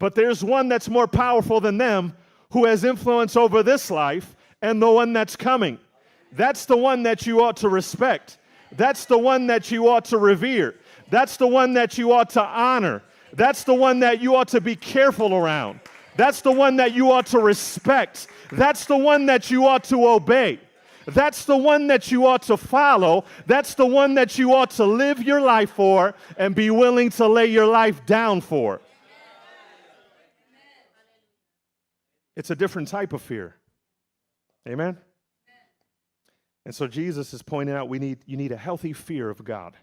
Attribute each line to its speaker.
Speaker 1: But there's one that's more powerful than them who has influence over this life and the one that's coming. That's the one that you ought to respect. That's the one that you ought to revere. That's the one that you ought to honor. That's the one that you ought to be careful around. That's the one that you ought to respect. That's the one that you ought to obey. That's the one that you ought to follow. That's the one that you ought to live your life for and be willing to lay your life down for. It's a different type of fear. Amen? And so Jesus is pointing out you need a healthy fear of God.